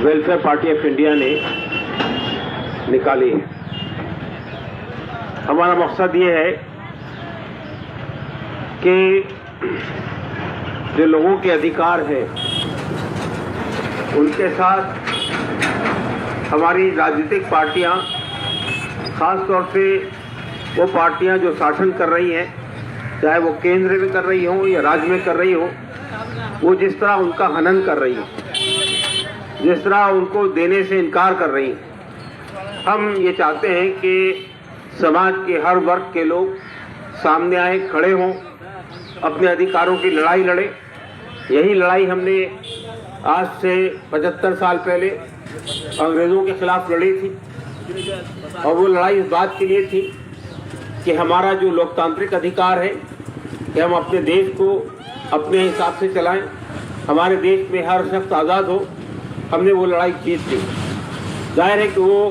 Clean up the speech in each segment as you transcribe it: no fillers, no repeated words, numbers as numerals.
Welfare party of India ने निकाली है। हमारा मकसद ये है कि जो लोगों के अधिकार है उनके साथ हमारी राजनीतिक पार्टियां, खास तौर से वो पार्टियां जो शासन कर रही हैं, चाहे वो केंद्र में कर रही हो या राज्य में कर रही हो, वो जिस तरह उनका हनन कर रही है, जिस तरह उनको देने से इनकार कर रही है। हम ये चाहते हैं कि समाज के हर वर्ग के लोग सामने आए, खड़े हों, अपने अधिकारों की लड़ाई लड़े। यही लड़ाई हमने आज से 75 साल पहले अंग्रेज़ों के खिलाफ लड़ी थी, और वो लड़ाई इस बात के लिए थी कि हमारा जो लोकतांत्रिक अधिकार है कि हम अपने देश को अपने हिसाब से चलाएं, हमारे देश में हर शख्स आज़ाद हो। हमने वो लड़ाई जीत ली। जाहिर है कि वो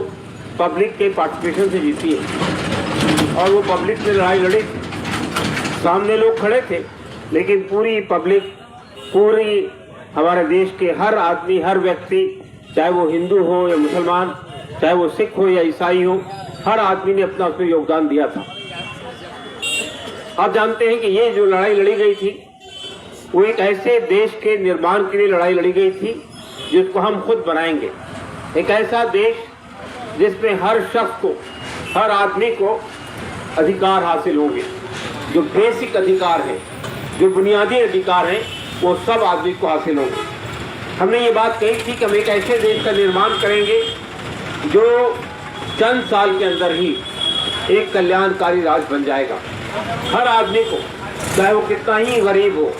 पब्लिक के पार्टिसिपेशन से जीती है, और वो पब्लिक ने लड़ाई लड़ी। सामने लोग खड़े थे, लेकिन पूरी पब्लिक, पूरी हमारे देश के हर आदमी, हर व्यक्ति, चाहे वो हिंदू हो या मुसलमान, चाहे वो सिख हो या ईसाई हो, हर आदमी ने अपना उसमें योगदान दिया था। आप जानते हैं कि ये जो लड़ाई लड़ी गई थी वो एक ऐसे देश के निर्माण के लिए लड़ाई लड़ी गई थी जिसको हम खुद बनाएंगे। एक ऐसा देश जिसमें हर शख्स को, हर आदमी को अधिकार हासिल होंगे। जो बेसिक अधिकार हैं, जो बुनियादी अधिकार हैं, वो सब आदमी को हासिल होंगे। हमने ये बात कही थी कि हम एक ऐसे देश का निर्माण करेंगे जो चंद साल के अंदर ही एक कल्याणकारी राज्य बन जाएगा। हर आदमी को, चाहे वो कितना ही गरीब हो,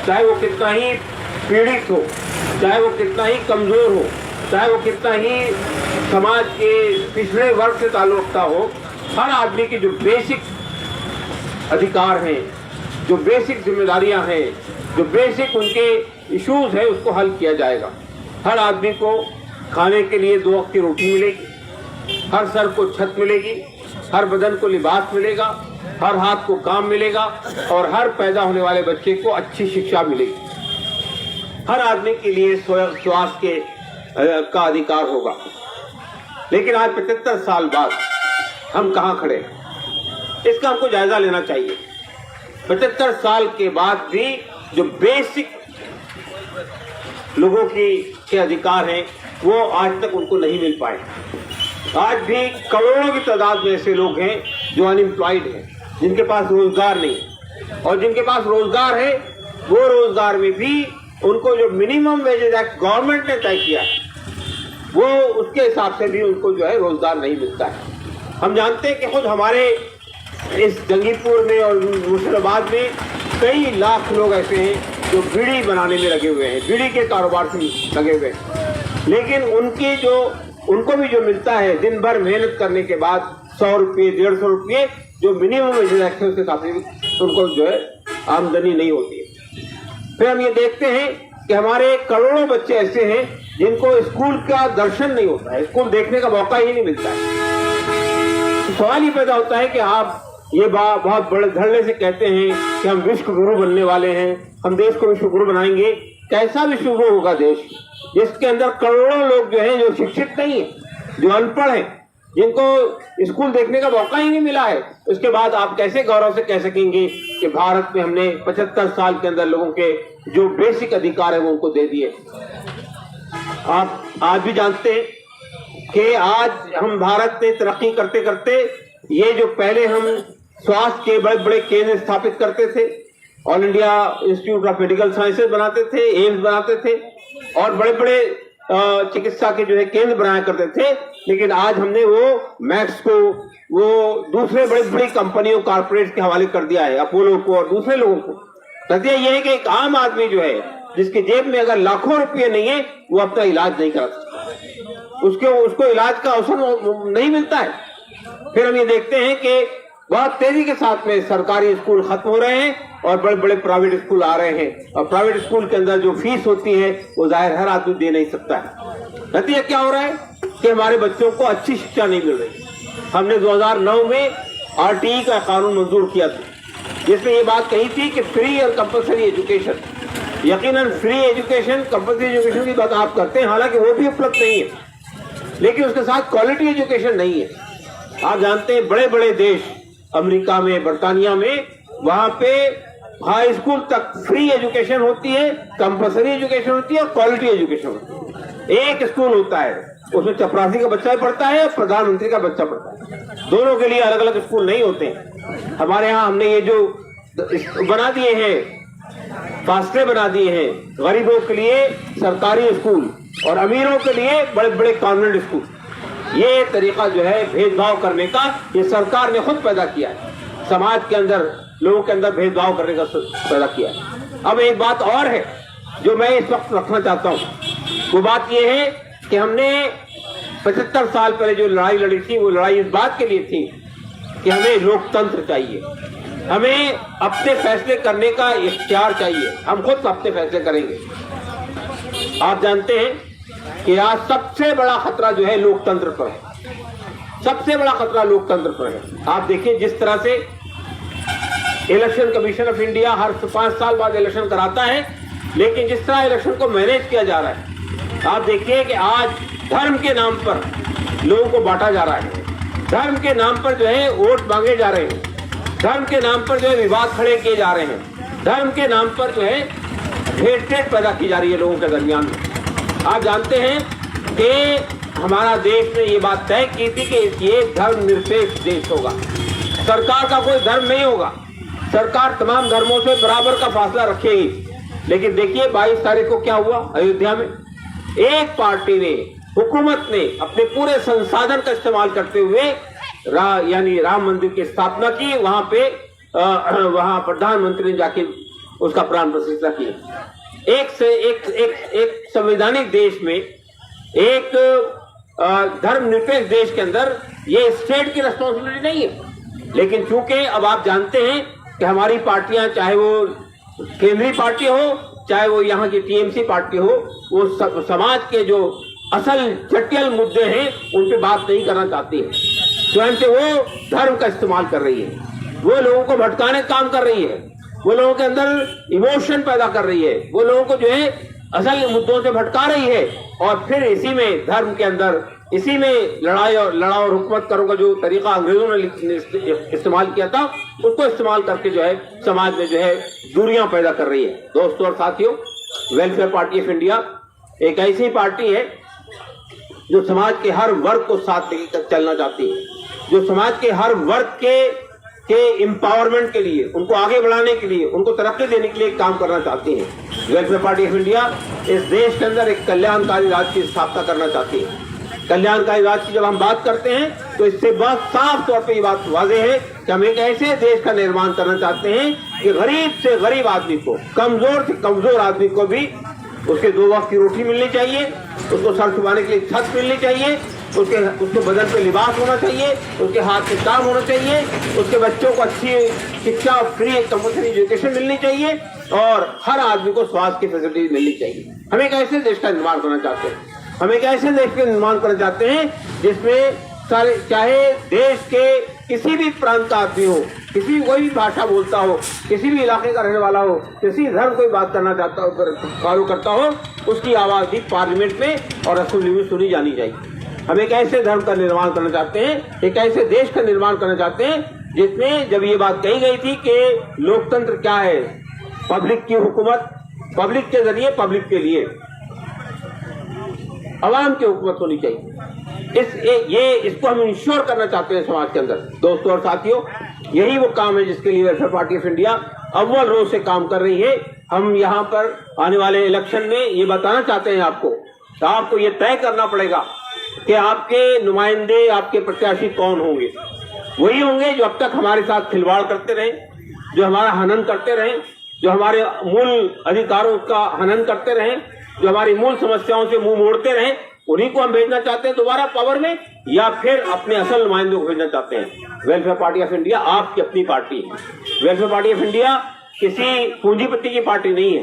चाहे वो कितना ही पीड़ित हो, चाहे वो कितना ही कमज़ोर हो, चाहे वो कितना ही समाज के पिछड़े वर्ग से ताल्लुक रखता हो, हर आदमी की जो बेसिक अधिकार हैं, जो बेसिक जिम्मेदारियां हैं, जो बेसिक उनके इश्यूज हैं, उसको हल किया जाएगा। हर आदमी को खाने के लिए 2 वक्त की रोटी मिलेगी, हर सर को छत मिलेगी, हर बदन को लिबास मिलेगा, हर हाथ को काम मिलेगा, और हर पैदा होने वाले बच्चे को अच्छी शिक्षा मिलेगी। हर आदमी के लिए स्वास्थ्य का अधिकार होगा। लेकिन आज 75 साल बाद हम कहाँ खड़े हैं, इसका हमको जायजा लेना चाहिए। 75 साल के बाद भी जो बेसिक लोगों के अधिकार हैं वो आज तक उनको नहीं मिल पाए। आज भी करोड़ों की तादाद में ऐसे लोग हैं जो अनएम्प्लॉयड हैं, जिनके पास रोजगार नहीं है, और जिनके पास रोजगार है वो रोजगार में भी उनको जो मिनिमम वेजेस एक्ट गवर्नमेंट ने तय किया है वो उसके हिसाब से भी उनको जो है रोजगार नहीं मिलता है। हम जानते हैं कि खुद हमारे इस जंगीपुर में और मुर्शिदाबाद में कई लाख लोग ऐसे हैं जो बीड़ी बनाने में लगे हुए हैं, बीड़ी के कारोबार से लगे हुए हैं। लेकिन उनको भी जो मिलता है दिन भर मेहनत करने के बाद 100 रुपये, 150 रुपये, जो मिनिमम वेजेस एक्ट है उसके हिसाब से उनको जो है आमदनी नहीं होती है। फिर हम ये देखते हैं कि हमारे करोड़ों बच्चे ऐसे हैं जिनको स्कूल का दर्शन नहीं होता है, स्कूल देखने का मौका ही नहीं मिलता है। तो सवाल ये पैदा होता है कि आप ये बहुत बड़े धड़ल्ले से कहते हैं कि हम विश्व गुरु बनने वाले हैं, हम देश को विश्व गुरु बनाएंगे। कैसा विश्व गुरु होगा देश जिसके अंदर करोड़ों लोग जो हैं जो शिक्षित नहीं है, जो अनपढ़ हैं, जिनको स्कूल देखने का मौका ही नहीं मिला है। उसके बाद आप कैसे गौरव से कह सकेंगे कि भारत में हमने 75 साल के अंदर लोगों के जो बेसिक अधिकार है वो उनको दे दिए। आप आज भी जानते हैं कि आज हम भारत में तरक्की करते करते ये जो पहले हम स्वास्थ्य के बड़े बड़े केंद्र स्थापित करते थे, all India institute of medical sciences बनाते थे, एम्स बनाते थे, और बड़े बड़े चिकित्सा के जो है केंद्र बनाया करते थे, लेकिन आज हमने वो मैक्स को, वो दूसरे बड़ी बड़ी कंपनियों, कारपोरेट के हवाले कर दिया है, अपोलो को और दूसरे लोगों को। नतीजा ये है कि एक आम आदमी जो है जिसके जेब में अगर लाखों रुपये नहीं है वो अपना इलाज नहीं करा सकता, उसको इलाज का अवसर नहीं मिलता है। फिर हम ये देखते हैं कि बहुत तेजी के साथ में सरकारी स्कूल खत्म हो रहे हैं और बड़े बड़े प्राइवेट स्कूल आ रहे हैं, और प्राइवेट स्कूल के अंदर जो फीस होती है वो जाहिर हर आदमी दे नहीं सकता है। नतीजा क्या हो रहा है कि हमारे बच्चों को अच्छी शिक्षा नहीं मिल रही। हमने 2009 में RTE का कानून मंजूर किया था, जिसमें ये बात कही थी कि फ्री और कंपल्सरी एजुकेशन यकीनन फ्री एजुकेशन, कंपल्सरी एजुकेशन की बात आप करते हैं, हालांकि वो भी उपलब्ध नहीं है, लेकिन उसके साथ क्वालिटी एजुकेशन नहीं है। आप जानते हैं बड़े बड़े देश, अमेरिका में, बरतानिया में, वहां पे हाई स्कूल तक फ्री एजुकेशन होती है, कंपल्सरी एजुकेशन होती है और क्वालिटी एजुकेशन होती है। एक स्कूल होता है, उसमें चपरासी का बच्चा पढ़ता है और प्रधानमंत्री का बच्चा पढ़ता है, दोनों के लिए अलग अलग स्कूल नहीं होते हैं। हमारे यहाँ हमने ये जो बना दिए हैं, फासले बना दिए हैं, गरीबों के लिए सरकारी स्कूल और अमीरों के लिए बड़े बड़े कॉन्वेंट स्कूल, ये तरीका जो है भेदभाव करने का, ये सरकार ने खुद पैदा किया है, समाज के अंदर लोगों के अंदर भेदभाव करने का पैदा किया है। अब एक बात और है जो मैं इस वक्त रखना चाहता हूँ, वो बात ये है कि हमने 75 साल पहले जो लड़ाई लड़ी थी, वो लड़ाई इस बात के लिए थी कि हमें लोकतंत्र चाहिए, हमें अपने फैसले करने का इख्तियार चाहिए, हम खुद अपने फैसले करेंगे। आप जानते हैं कि आज सबसे बड़ा खतरा जो है लोकतंत्र पर है, सबसे बड़ा खतरा लोकतंत्र पर है। आप देखिए जिस तरह से इलेक्शन कमीशन ऑफ इंडिया हर 5 साल बाद इलेक्शन कराता है, लेकिन जिस तरह इलेक्शन को मैनेज किया जा रहा है, आप देखिए कि आज धर्म के नाम पर लोगों को बांटा जा रहा है, धर्म के नाम पर जो है वोट मांगे जा रहे हैं, धर्म के नाम पर जो है विवाद खड़े किए जा रहे हैं, धर्म के नाम पर जो है हेटरेट पैदा की जा रही है लोगों के दरमियान में। आप जानते हैं कि हमारा देश ने ये बात तय की थी कि ये धर्मनिरपेक्ष देश होगा, सरकार का कोई धर्म नहीं होगा, सरकार तमाम धर्मों से बराबर का फासला रखेगी। लेकिन देखिए 22 तारीख को क्या हुआ अयोध्या में, एक पार्टी ने, हुकूमत ने अपने पूरे संसाधन का इस्तेमाल करते हुए यानी राम मंदिर की स्थापना की, वहां पे वहां प्रधानमंत्री ने जाके उसका प्राण प्रतिष्ठा की। एक से एक संवैधानिक देश में, एक धर्मनिरपेक्ष देश के अंदर ये स्टेट की रिस्पॉन्सिबिलिटी नहीं है। लेकिन चूंकि अब आप जानते हैं कि हमारी पार्टियां, चाहे वो केंद्रीय पार्टी हो, चाहे वो यहाँ की टीएमसी पार्टी हो, वो समाज के जो असल जटिल मुद्दे हैं उन पे बात नहीं करना चाहती है, स्वयं से वो धर्म का इस्तेमाल कर रही है, वो लोगों को भटकाने का काम कर रही है, वो लोगों के अंदर इमोशन पैदा कर रही है, वो लोगों को जो है असल मुद्दों से भटका रही है, और फिर इसी में धर्म के अंदर, इसी में लड़ाओ और हुकूमत करो का जो तरीका अंग्रेजों ने इस्तेमाल किया था, उसको इस्तेमाल करके जो है समाज में जो है दूरियां पैदा कर रही है। दोस्तों और साथियों, वेलफेयर पार्टी ऑफ इंडिया एक ऐसी पार्टी है जो समाज के हर वर्ग को साथ लेकर चलना चाहती है, जो समाज के हर वर्ग के एम्पावरमेंट के लिए, उनको आगे बढ़ाने के लिए, उनको तरक्की देने के लिए काम करना चाहती है। वेलफेयर पार्टी ऑफ इंडिया इस देश के अंदर एक कल्याणकारी राज्य की स्थापना करना चाहती है। कल्याणकारी राज्य की जब हम बात करते हैं तो इससे बहुत साफ तौर पे ये बात वाज़ेह है कि हम एक ऐसे देश का निर्माण करना चाहते हैं कि गरीब से गरीब आदमी को, कमजोर से कमजोर आदमी को भी उसके 2 वक्त की रोटी मिलनी चाहिए, उसको सर छुपाने के लिए छत मिलनी चाहिए, उसके बदन पे लिबास होना चाहिए, उसके हाथ से काम होना चाहिए, उसके बच्चों को अच्छी शिक्षा, फ्री कंपल्सरी एजुकेशन मिलनी चाहिए, और हर आदमी को स्वास्थ्य की फैसिलिटी मिलनी चाहिए। हम एक ऐसे देश का निर्माण करना चाहते हैं, हम एक ऐसे देश का निर्माण करना चाहते हैं जिसमें सारे, चाहे देश के किसी भी प्रांत का आदमी हो, किसी कोई भी भाषा बोलता हो, किसी भी इलाके का रहने वाला हो, किसी धर्म कोई बात करना चाहता हो, फॉलो करता हो, उसकी आवाज भी पार्लियामेंट में और असेंबली में सुनी जानी चाहिए। हम एक ऐसे धर्म का निर्माण करना चाहते हैं, एक ऐसे देश का निर्माण करना चाहते हैं जिसमें जब ये बात कही गई थी कि लोकतंत्र क्या है, पब्लिक की हुकूमत, पब्लिक के जरिए पब्लिक के लिए, अवाम की हुकूमत होनी चाहिए, इसको हम इंश्योर करना चाहते हैं समाज के अंदर। दोस्तों और साथियों, यही वो काम है जिसके लिए वेलफेयर पार्टी ऑफ इंडिया अव्वल रोज से काम कर रही है। हम यहाँ पर आने वाले इलेक्शन में ये बताना चाहते हैं आपको ये तय करना पड़ेगा कि आपके नुमाइंदे, आपके प्रत्याशी कौन होंगे। वही होंगे जो अब तक हमारे साथ खिलवाड़ करते रहे, जो हमारा हनन करते रहे, जो हमारे मूल अधिकारों का हनन करते रहे, जो हमारी मूल समस्याओं से मुंह मोड़ते रहे। उन्हीं को हम भेजना चाहते हैं दोबारा पावर में, या फिर अपने असल नुमाइंदों को भेजना चाहते हैं। वेलफेयर पार्टी ऑफ इंडिया आपकी अपनी पार्टी है। वेलफेयर पार्टी ऑफ इंडिया किसी पूंजीपति की पार्टी नहीं है।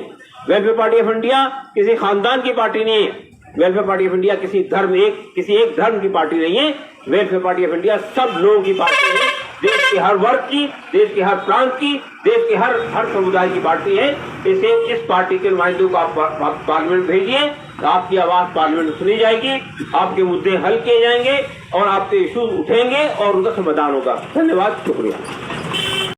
वेलफेयर पार्टी ऑफ इंडिया किसी खानदान की पार्टी नहीं है। वेलफेयर पार्टी ऑफ इंडिया किसी एक धर्म की पार्टी नहीं है। वेलफेयर पार्टी ऑफ इंडिया सब लोगों की पार्टी है, देश के हर वर्ग की, देश के हर प्रांत की, देश के हर समुदाय की पार्टी है। इस पार्टी के नुमाइंदों को आप पार्लियामेंट भेजिए, आपकी आवाज पार्लियामेंट में सुनी जाएगी, आपके मुद्दे हल किए जाएंगे और आपके इशू उठेंगे और उनका समाधान होगा। धन्यवाद, शुक्रिया।